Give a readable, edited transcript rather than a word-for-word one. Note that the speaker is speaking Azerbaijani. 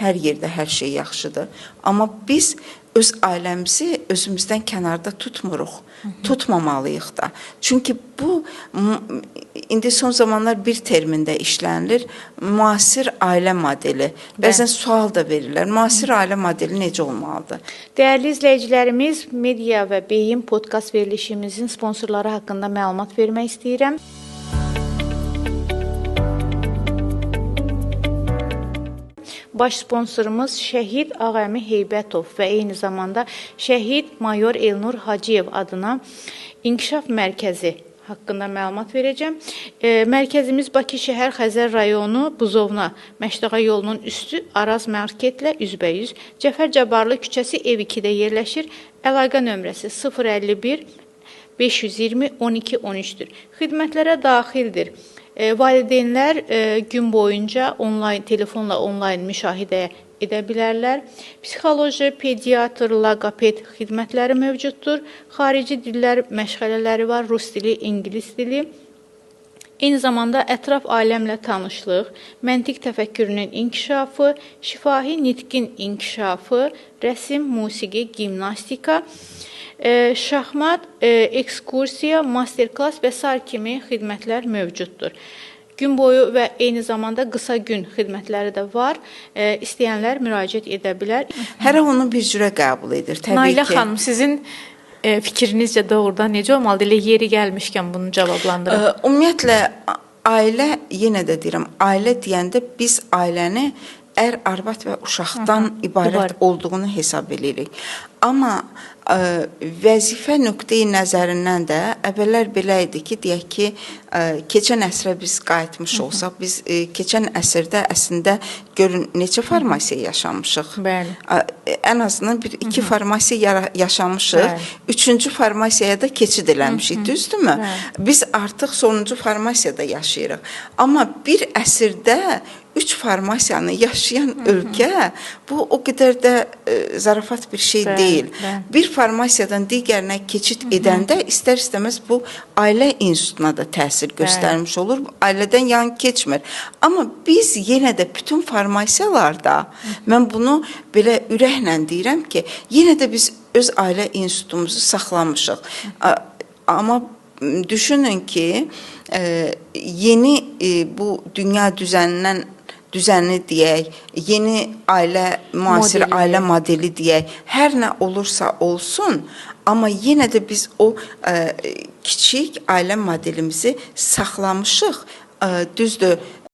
hər yerdə hər şey yaxşıdır. Amma biz öz ailəmizi özümüzdən kənarda tutmuruq. Tutmamalıyıq da. Çünki bu indi son zamanlar bir termində işlənilir. Müasir ailə modeli. Bəzən sual da verirlər. Müasir ailə modeli necə olmalıdır? Dəyərli izləyicilərimiz, Media və Beyin podkast verilişimizin sponsorları haqqında məlumat vermək istəyirəm. Baş sponsorumuz Şəhid Ağəmi Heybətov və eyni zamanda Şəhid Mayor Elnur Hacıyev adına İnkişaf Mərkəzi haqqında məlumat verəcəm. Mərkəzimiz Bakı şəhər Xəzər rayonu Buzovna Məşdağa yolunun üstü Araz marketlə üzbəyüz Cəfər Cabbarlı küçəsi ev 2-də yerləşir. Əlaqə nömrəsi 051 520 12 13-dür. Xidmətlərə daxildir. Valideynlər gün boyunca telefonla onlayn müşahidə edə bilərlər. Psixoloji, pediatr, loqoped xidmətləri mövcuddur. Xarici dillər məşğələləri var, rus dili, ingilis dili. Eyni zamanda ətraf aləmlə tanışlıq, məntiq təfəkkürünün inkişafı, şifahi nitqin inkişafı, rəsm, musiqi, gimnastika, şahmat, ekskursiya, masterklass və s. kimi xidmətlər mövcuddur. Gün boyu və eyni zamanda qısa gün xidmətləri də var. İstəyənlər müraciət edə bilər. Hərə onu bir cürə qəbul edir, təbii Nailə ki. xanım, sizin fikrinizcə doğrudan necə olmalıdır? Elə yeri gəlmişkən bunu cavablandırın. Ümumiyyətlə, ailə, yenə də deyirəm, ailə deyəndə biz ailəni ər, arvad və uşaqdan ibarət olduğunu hesab edirik. Amma vəzifə nöqteyi nəzərindən də əvvəllər belə idi ki, deyək ki, keçən əsrə biz qayıtmış olsaq, biz keçən əsrdə əslində görün neçə formasiya yaşamışıq. Bəli. Ən azından iki formasiya yaşamışıq. Üçüncü formasiyaya da keçid eləmişik, düzdürmü? Biz artıq sonuncu formasiyada yaşayırıq. Amma bir əsrdə 3 formasiyanı yaşayan ölkə, bu o qədər də zarafat bir şey deyil. Bir formasiyadan digərinə keçid edəndə istər-istəməz bu ailə institutuna da təsir göstərmiş olur. Ailədən yan keçmir. Amma biz yenə də bütün formasiyalarda, mən bunu belə ürəklə deyirəm ki, yenə də biz öz ailə institutumuzu saxlamışıq. Amma düşünün ki, yeni bu dünya düzəni deyək, yeni müasir ailə modeli deyək, hər nə olursa olsun, amma yenə də biz o kiçik ailə modelimizi saxlamışıq. Düzdür,